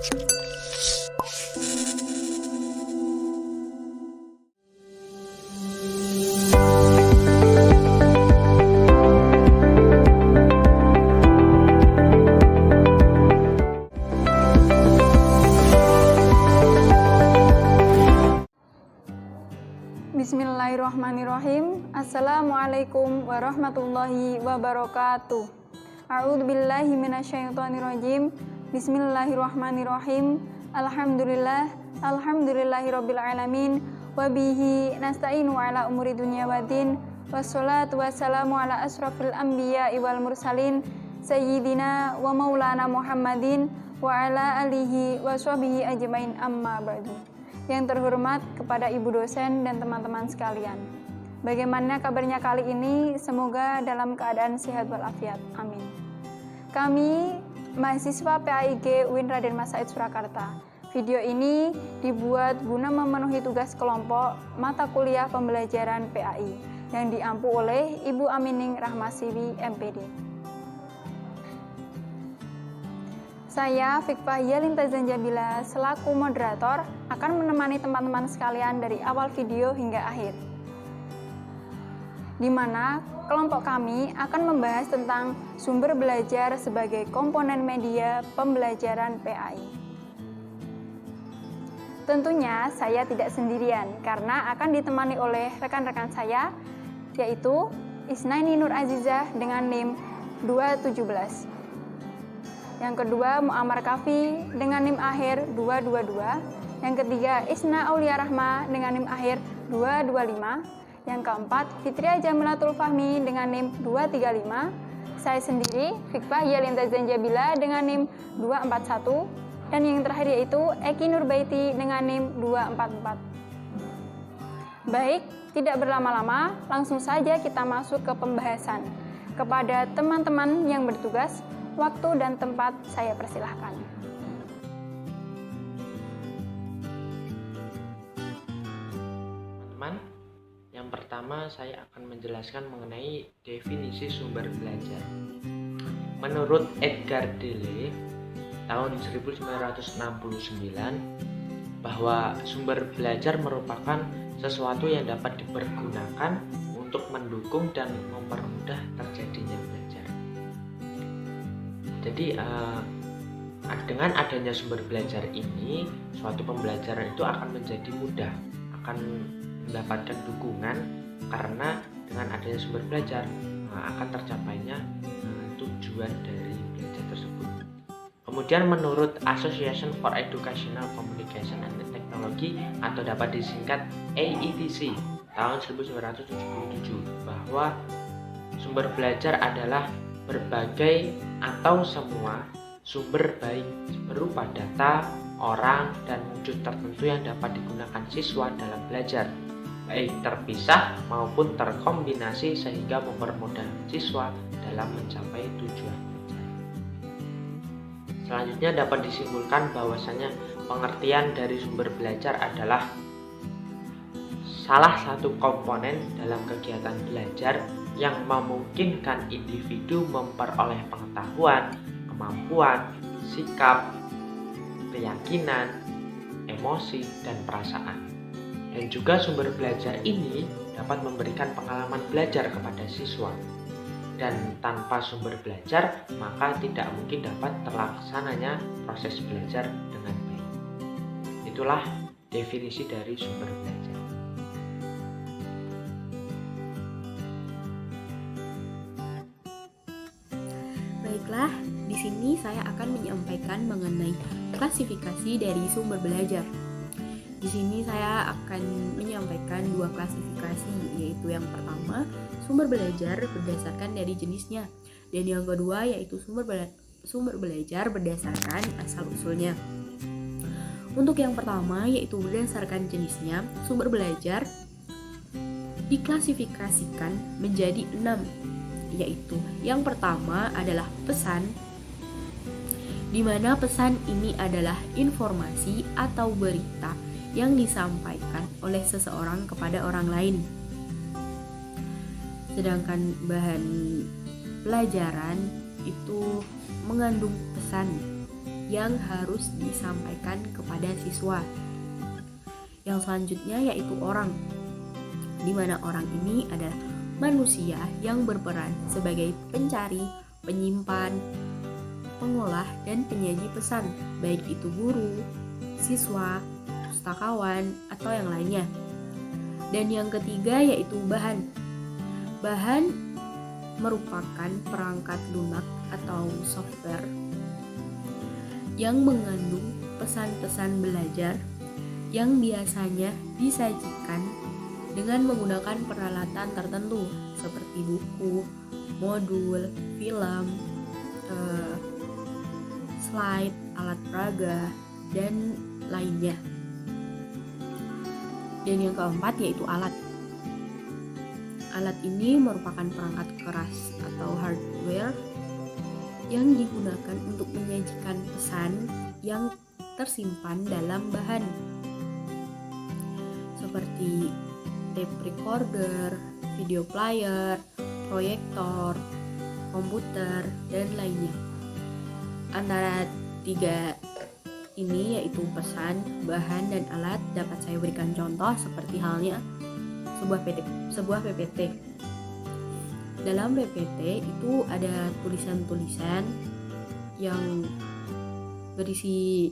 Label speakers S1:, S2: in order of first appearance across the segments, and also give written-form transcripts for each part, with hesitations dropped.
S1: Bismillahirrahmanirrahim. Assalamualaikum warahmatullahi wabarakatuh. A'udzubillahi minasyaitonirrajim. Bismillahirrahmanirrahim. Alhamdulillahirabbil alamin wa bihi nasta'inu ala umuri dunya waddin. Wassalatu wassalamu ala asrofil anbiya'i wal mursalin sayyidina wa maulana Muhammadin wa ala alihi wa sahbihi ajmain, amma ba'du. Yang terhormat kepada ibu dosen dan teman-teman sekalian, bagaimana kabarnya kali ini? Semoga dalam keadaan sehat walafiat, amin. Kami mahasiswa PAIG UIN Raden Mas Said Surakarta. Video ini dibuat guna memenuhi tugas kelompok mata kuliah pembelajaran PAI yang diampu oleh Ibu Amining Rahmasiwi MPD. Saya Fikfahia Lintazan Jabila selaku moderator akan menemani teman-teman sekalian dari awal video hingga akhir, di mana kelompok kami akan membahas tentang sumber belajar sebagai komponen media pembelajaran PAI. Tentunya saya tidak sendirian karena akan ditemani oleh rekan-rekan saya, yaitu Isnaini Nur Azizah dengan NIM 217. Yang kedua, Muammar Kafi dengan NIM akhir 222. Yang ketiga, Isna Aulia Rahma dengan NIM akhir 225. Yang keempat, Fitria Jamilatul Fahmi dengan NIM 235. Saya sendiri, Fikfahia Lintazan Jabila dengan NIM 241. Dan yang terakhir yaitu Eki Nurbaiti dengan NIM 244. Baik, tidak berlama-lama, langsung saja kita masuk ke pembahasan. Kepada teman-teman yang bertugas, waktu dan tempat saya persilahkan.
S2: Teman-teman, yang pertama saya akan menjelaskan mengenai definisi sumber belajar. Menurut Edgar Dele tahun 1969, bahwa sumber belajar merupakan sesuatu yang dapat dipergunakan untuk mendukung dan mempermudah terjadinya belajar. Jadi dengan adanya sumber belajar ini, suatu pembelajaran itu akan menjadi mudah, akan mendapatkan dukungan karena dengan adanya sumber belajar akan tercapainya tujuan dari belajar tersebut. Kemudian menurut Association for Educational Communication and Technology atau dapat disingkat AETC tahun 1977, bahwa sumber belajar adalah berbagai atau semua sumber baik berupa data, orang, dan wujud tertentu yang dapat digunakan siswa dalam belajar, baik terpisah maupun terkombinasi sehingga mempermudah siswa dalam mencapai tujuan belajar. Selanjutnya dapat disimpulkan bahwasanya pengertian dari sumber belajar adalah salah satu komponen dalam kegiatan belajar yang memungkinkan individu memperoleh pengetahuan, kemampuan, sikap, keyakinan, emosi, dan perasaan. Dan juga sumber belajar ini dapat memberikan pengalaman belajar kepada siswa. Dan tanpa sumber belajar, maka tidak mungkin dapat terlaksananya proses belajar dengan baik. Itulah definisi dari sumber belajar.
S3: Baiklah, di sini saya akan menyampaikan mengenai klasifikasi dari sumber belajar. Di sini saya akan menyampaikan dua klasifikasi, yaitu yang pertama, sumber belajar berdasarkan dari jenisnya, dan yang kedua yaitu sumber belajar berdasarkan asal-usulnya. Untuk yang pertama, yaitu berdasarkan jenisnya, sumber belajar diklasifikasikan menjadi 6, yaitu yang pertama adalah pesan, di mana pesan ini adalah informasi atau berita yang disampaikan oleh seseorang kepada orang lain. Sedangkan bahan pelajaran itu mengandung pesan yang harus disampaikan kepada siswa. Yang selanjutnya yaitu orang, di mana orang ini adalah manusia yang berperan sebagai pencari, penyimpan, pengolah, dan penyaji pesan, baik itu guru, siswa, pustakawan, atau yang lainnya. Dan yang ketiga yaitu bahan. Bahan merupakan perangkat lunak atau software yang mengandung pesan-pesan belajar yang biasanya disajikan dengan menggunakan peralatan tertentu seperti buku, modul, film, slide, alat peraga, dan lainnya. Dan yang keempat yaitu alat. Alat ini merupakan perangkat keras atau hardware yang digunakan untuk menyajikan pesan yang tersimpan dalam bahan, seperti tape recorder, video player, proyektor, komputer, dan lainnya. Antara tiga ini yaitu pesan, bahan, dan alat dapat saya berikan contoh seperti halnya sebuah PPT. Dalam PPT itu ada tulisan-tulisan yang berisi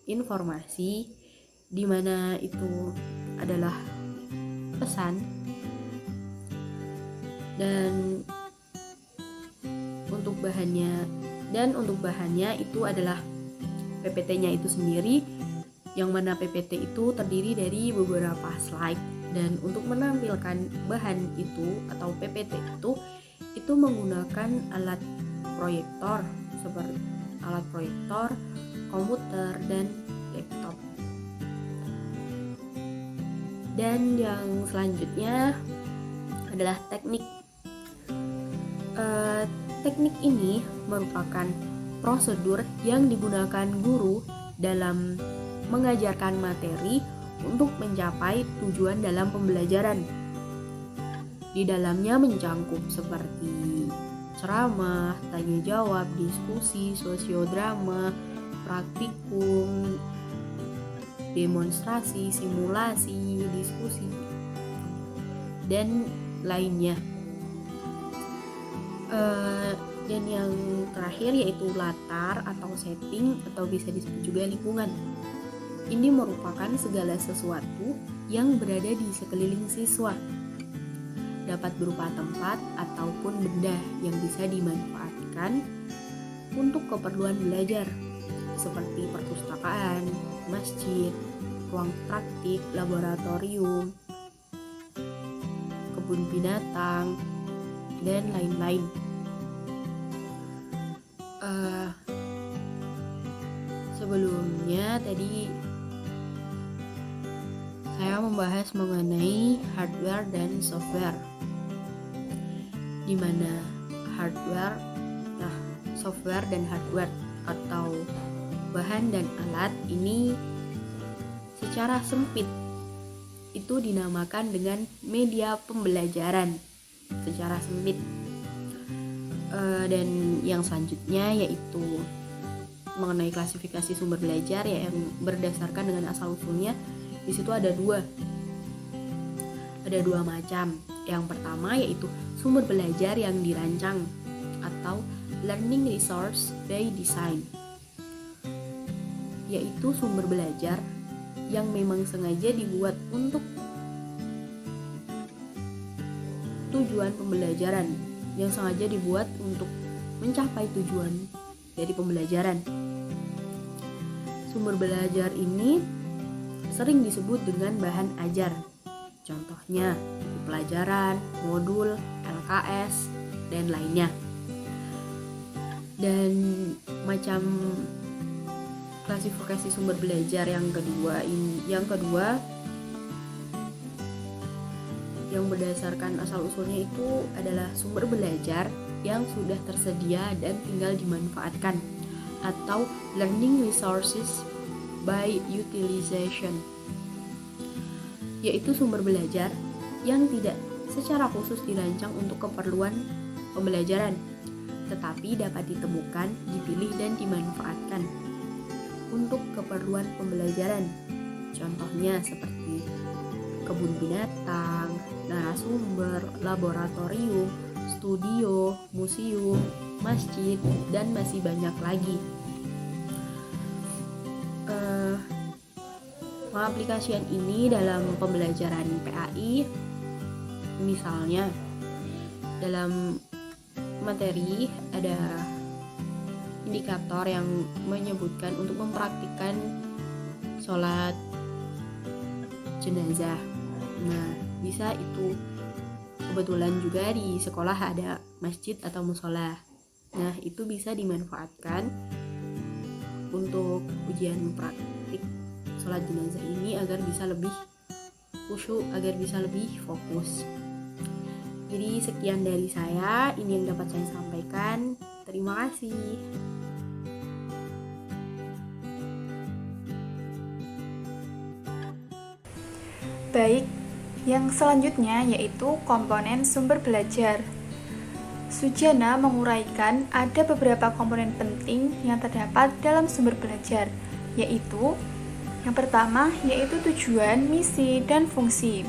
S3: informasi di mana itu adalah pesan, dan untuk bahannya itu adalah PPT-nya itu sendiri, yang mana PPT itu terdiri dari beberapa slide. Dan untuk menampilkan bahan itu atau PPT itu menggunakan alat proyektor, seperti alat proyektor, komputer, dan laptop. Dan yang selanjutnya adalah teknik. Teknik ini merupakan prosedur yang digunakan guru dalam mengajarkan materi untuk mencapai tujuan dalam pembelajaran. Di dalamnya mencangkup seperti ceramah, tanya jawab, diskusi, sosiodrama, praktikum, demonstrasi, simulasi, diskusi, dan lainnya. Dan yang terakhir yaitu latar atau setting, atau bisa disebut juga lingkungan. Ini merupakan segala sesuatu yang berada di sekeliling siswa, dapat berupa tempat ataupun benda yang bisa dimanfaatkan untuk keperluan belajar, seperti perpustakaan, masjid, ruang praktik, laboratorium, kebun binatang, dan lain-lain. Sebelumnya tadi saya membahas mengenai hardware dan software, di mana software dan hardware atau bahan dan alat ini secara sempit itu dinamakan dengan media pembelajaran secara sempit. Dan yang selanjutnya yaitu mengenai klasifikasi sumber belajar ya, yang berdasarkan dengan asal usulnya. Di situ ada dua macam. Yang pertama yaitu sumber belajar yang dirancang atau learning resource by design, yaitu sumber belajar yang memang sengaja dibuat untuk tujuan pembelajaran, yang sengaja dibuat untuk mencapai tujuan dari pembelajaran. Sumber belajar ini sering disebut dengan bahan ajar. Contohnya buku pelajaran, modul, LKS, dan lainnya. Dan macam klasifikasi sumber belajar yang kedua yang berdasarkan asal usulnya itu adalah sumber belajar yang sudah tersedia dan tinggal dimanfaatkan, atau learning resources by utilization, yaitu sumber belajar yang tidak secara khusus dirancang untuk keperluan pembelajaran, tetapi dapat ditemukan, dipilih, dan dimanfaatkan. untuk keperluan pembelajaran. Contohnya seperti kebun binatang, narasumber, laboratorium, studio, museum, masjid, dan masih banyak lagi. Pengaplikasian ini dalam pembelajaran PAI, misalnya dalam materi ada indikator yang menyebutkan untuk mempraktikkan sholat jenazah. Nah, bisa itu kebetulan juga di sekolah ada masjid atau musola. Nah, itu bisa dimanfaatkan untuk ujian praktik sholat jenazah ini agar bisa lebih khusyuk, agar bisa lebih fokus. Jadi sekian dari saya, ini yang dapat saya sampaikan. Terima kasih.
S1: Baik, yang selanjutnya yaitu komponen sumber belajar. Sujana menguraikan ada beberapa komponen penting yang terdapat dalam sumber belajar, yaitu yang pertama yaitu tujuan, misi, dan fungsi.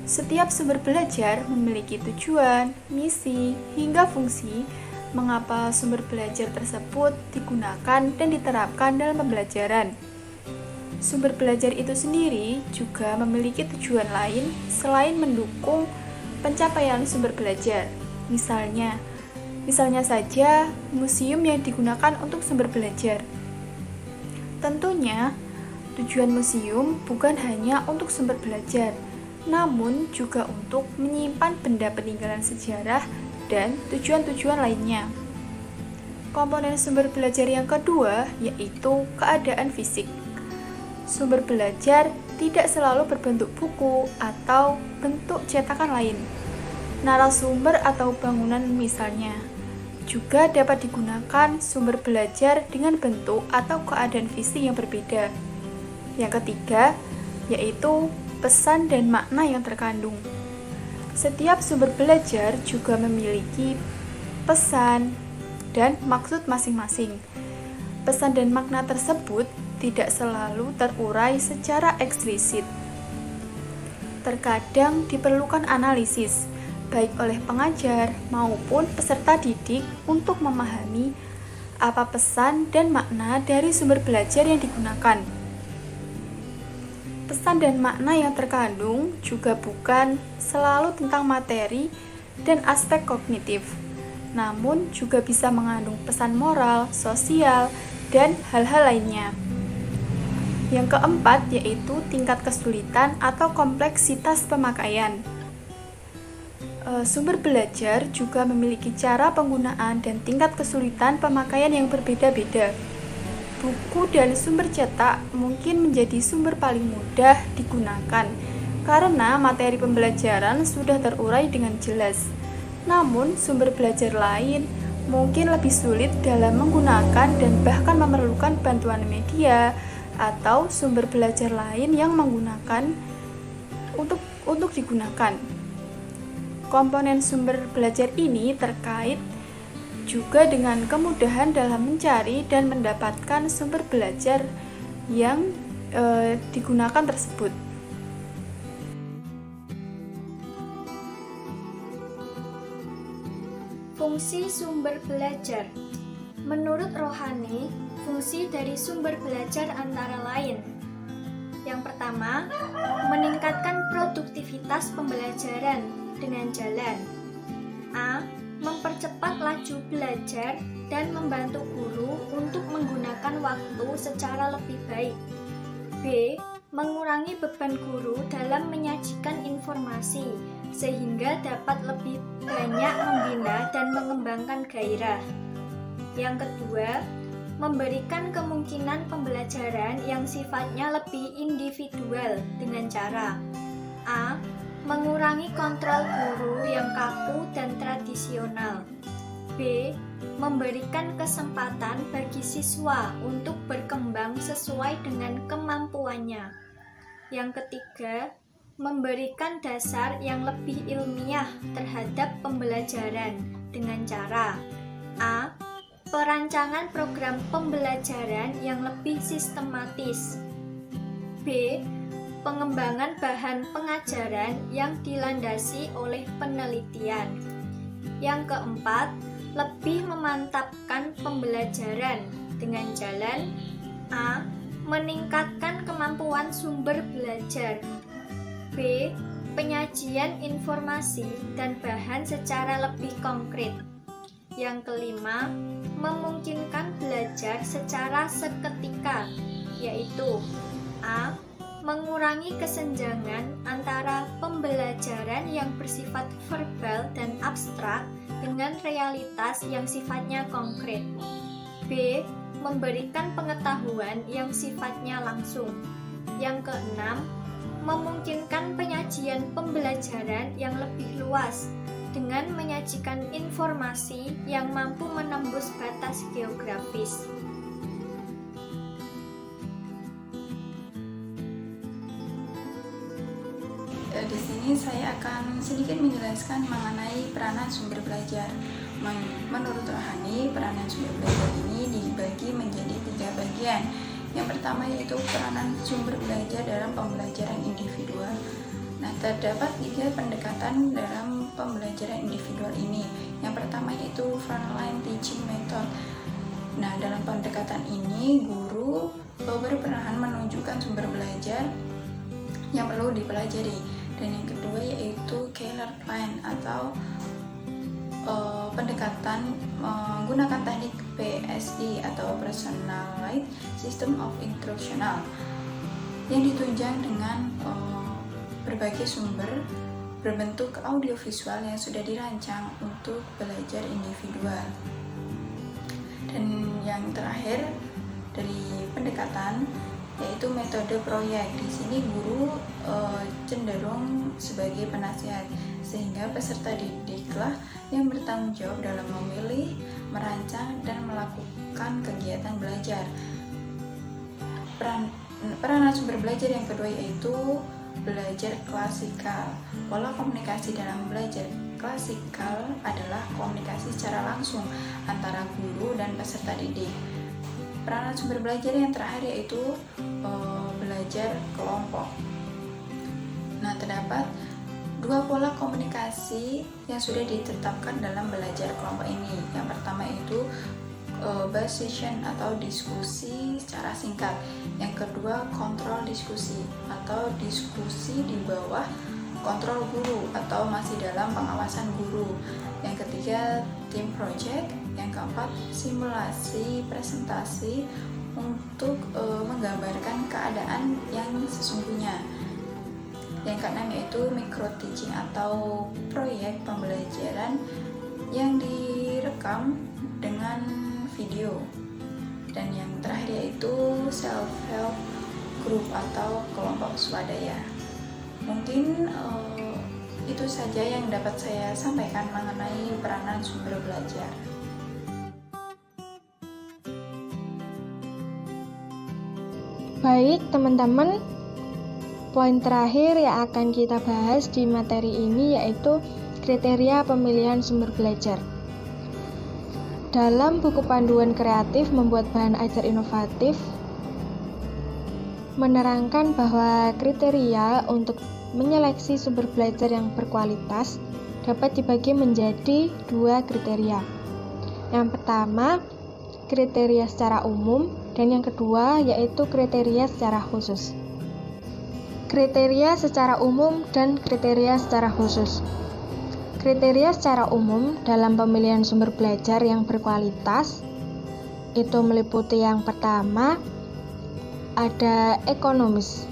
S1: Setiap sumber belajar memiliki tujuan, misi, hingga fungsi mengapa sumber belajar tersebut digunakan dan diterapkan dalam pembelajaran. Sumber belajar itu sendiri juga memiliki tujuan lain selain mendukung pencapaian sumber belajar. Misalnya saja museum yang digunakan untuk sumber belajar. Tentunya, tujuan museum bukan hanya untuk sumber belajar, namun juga untuk menyimpan benda peninggalan sejarah dan tujuan-tujuan lainnya. Komponen sumber belajar yang kedua yaitu keadaan fisik. Sumber belajar tidak selalu berbentuk buku atau bentuk cetakan lain. Narasumber atau bangunan misalnya. Juga dapat digunakan sumber belajar dengan bentuk atau keadaan fisik yang berbeda. Yang ketiga, yaitu pesan dan makna yang terkandung. Setiap sumber belajar juga memiliki pesan dan maksud masing-masing. Pesan dan makna tersebut tidak selalu terurai secara eksplisit. Terkadang diperlukan analisis, baik oleh pengajar maupun peserta didik untuk memahami apa pesan dan makna dari sumber belajar yang digunakan. Pesan dan makna yang terkandung juga bukan selalu tentang materi dan aspek kognitif, namun juga bisa mengandung pesan moral, sosial, dan hal-hal lainnya. Yang keempat yaitu tingkat kesulitan atau kompleksitas pemakaian. Sumber belajar juga memiliki cara penggunaan dan tingkat kesulitan pemakaian yang berbeda-beda. Buku dan sumber cetak mungkin menjadi sumber paling mudah digunakan karena materi pembelajaran sudah terurai dengan jelas. Namun, sumber belajar lain mungkin lebih sulit dalam menggunakan dan bahkan memerlukan bantuan media atau sumber belajar lain yang menggunakan untuk digunakan. Komponen sumber belajar ini terkait juga dengan kemudahan dalam mencari dan mendapatkan sumber belajar yang digunakan tersebut.
S4: Fungsi sumber belajar. Menurut Rohani, fungsi dari sumber belajar antara lain: yang pertama, meningkatkan produktivitas pembelajaran dengan jalan. A. Mempercepat laju belajar dan membantu guru untuk menggunakan waktu secara lebih baik. B. Mengurangi beban guru dalam menyajikan informasi sehingga dapat lebih banyak membina dan mengembangkan gairah. Yang kedua, memberikan kemungkinan pembelajaran yang sifatnya lebih individual dengan cara A. Mengurangi kontrol guru yang kaku dan tradisional. B. Memberikan kesempatan bagi siswa untuk berkembang sesuai dengan kemampuannya. Yang ketiga, memberikan dasar yang lebih ilmiah terhadap pembelajaran dengan cara A. perancangan program pembelajaran yang lebih sistematis. B. Pengembangan bahan pengajaran yang dilandasi oleh penelitian. Yang keempat, lebih memantapkan pembelajaran dengan jalan A. Meningkatkan kemampuan sumber belajar. B. Penyajian informasi dan bahan secara lebih konkret. Yang kelima, memungkinkan belajar secara seketika, yaitu A. Mengurangi kesenjangan antara pembelajaran yang bersifat verbal dan abstrak dengan realitas yang sifatnya konkret. B. Memberikan pengetahuan yang sifatnya langsung. Yang keenam, memungkinkan penyajian pembelajaran yang lebih luas dengan menyajikan informasi yang mampu menembus batas geografis.
S5: Di sini saya akan sedikit menjelaskan mengenai peranan sumber belajar. Menurut Rohani, peranan sumber belajar ini dibagi menjadi 3 bagian. Yang pertama yaitu peranan sumber belajar dalam pembelajaran individual. Nah, terdapat 3 pendekatan dalam pembelajaran individual ini. Yang pertama yaitu frontline teaching method. Nah, dalam pendekatan ini guru berperan menunjukkan sumber belajar yang perlu dipelajari. Dan yang kedua yaitu Keller Plan atau pendekatan menggunakan teknik PSD atau Personalized System of Instructional yang ditunjang dengan berbagai sumber berbentuk audiovisual yang sudah dirancang untuk belajar individual. Dan yang terakhir dari pendekatan yaitu metode proyek. Di sini guru cenderung sebagai penasihat, sehingga peserta didiklah yang bertanggung jawab dalam memilih, merancang, dan melakukan kegiatan belajar. Peranan sumber belajar yang kedua yaitu belajar klasikal. Pola komunikasi dalam belajar klasikal adalah komunikasi secara langsung antara guru dan peserta didik. Peranan sumber belajar yang terakhir yaitu belajar kelompok. Nah, terdapat 2 pola komunikasi yang sudah ditetapkan dalam belajar kelompok ini. Yang pertama itu bus session atau diskusi secara singkat. Yang kedua kontrol diskusi atau diskusi di bawah kontrol guru atau masih dalam pengawasan guru. Yang ketiga team project. Yang keempat simulasi presentasi untuk menggambarkan keadaan yang sesungguhnya. Yang keenam yaitu micro teaching atau proyek pembelajaran yang direkam dengan video. Dan yang terakhir yaitu self help group atau kelompok swadaya. Mungkin itu saja yang dapat saya sampaikan mengenai peranan sumber belajar.
S6: Baik teman-teman, poin terakhir yang akan kita bahas di materi ini yaitu kriteria pemilihan sumber belajar. Dalam buku panduan kreatif membuat bahan ajar inovatif, menerangkan bahwa kriteria untuk menyeleksi sumber belajar yang berkualitas dapat dibagi menjadi 2 kriteria. Yang pertama, kriteria secara umum, dan yang kedua yaitu kriteria secara khusus. Kriteria secara umum dan kriteria secara khusus. Kriteria secara umum dalam pemilihan sumber belajar yang berkualitas itu meliputi yang pertama ada ekonomis.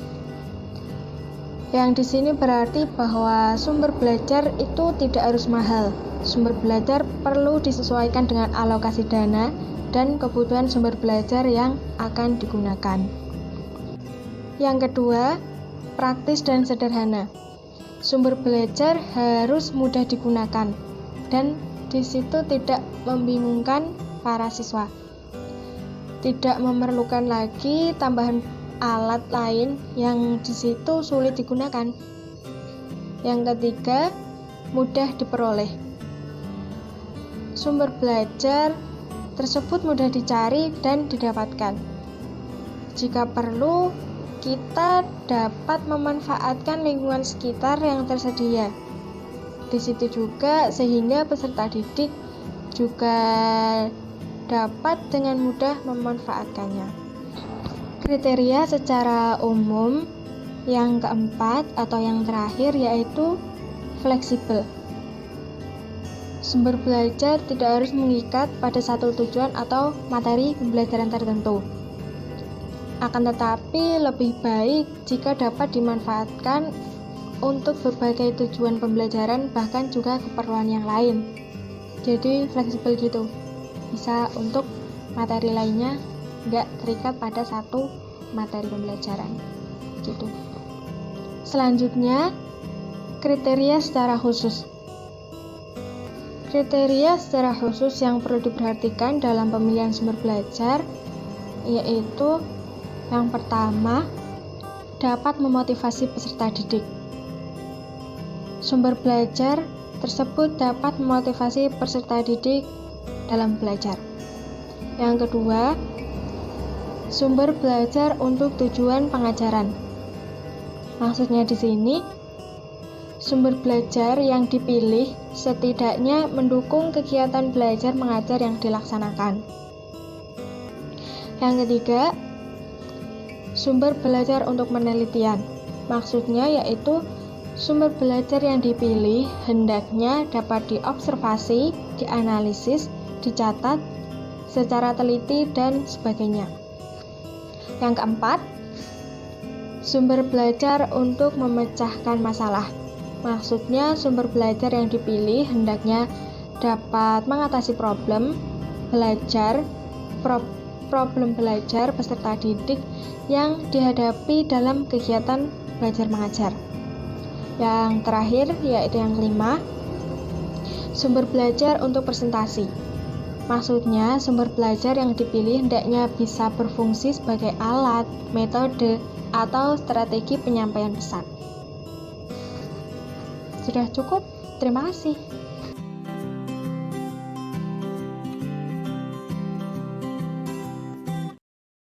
S6: Yang di sini berarti bahwa sumber belajar itu tidak harus mahal. Sumber belajar perlu disesuaikan dengan alokasi dana dan kebutuhan sumber belajar yang akan digunakan. Yang kedua, praktis dan sederhana. Sumber belajar harus mudah digunakan dan di situ tidak membingungkan para siswa. Tidak memerlukan lagi tambahan alat lain yang di situ sulit digunakan. Yang ketiga, mudah diperoleh. Sumber belajar tersebut mudah dicari dan didapatkan. Jika perlu, kita dapat memanfaatkan lingkungan sekitar yang tersedia. Di situ juga sehingga peserta didik juga dapat dengan mudah memanfaatkannya. Kriteria secara umum yang keempat atau yang terakhir yaitu fleksibel. Sumber belajar tidak harus mengikat pada satu tujuan atau materi pembelajaran tertentu. Akan tetapi lebih baik jika dapat dimanfaatkan untuk berbagai tujuan pembelajaran bahkan juga keperluan yang lain. Jadi fleksibel gitu. Bisa untuk materi lainnya nggak terikat pada satu materi pembelajaran gitu. Selanjutnya, kriteria secara khusus. Kriteria secara khusus yang perlu diperhatikan dalam pemilihan sumber belajar yaitu yang pertama, dapat memotivasi peserta didik. Sumber belajar tersebut dapat memotivasi peserta didik dalam belajar. Yang kedua, sumber belajar untuk tujuan pengajaran. Maksudnya di sini, sumber belajar yang dipilih setidaknya mendukung kegiatan belajar mengajar yang dilaksanakan. Yang ketiga, sumber belajar untuk penelitian. Maksudnya yaitu sumber belajar yang dipilih hendaknya dapat diobservasi, dianalisis, dicatat secara teliti dan sebagainya. Yang keempat, sumber belajar untuk memecahkan masalah. Maksudnya sumber belajar yang dipilih hendaknya dapat mengatasi problem belajar peserta didik yang dihadapi dalam kegiatan belajar mengajar. Yang terakhir yaitu yang kelima, sumber belajar untuk presentasi. Maksudnya sumber belajar yang dipilih hendaknya bisa berfungsi sebagai alat, metode, atau strategi penyampaian pesan. Sudah cukup? Terima kasih.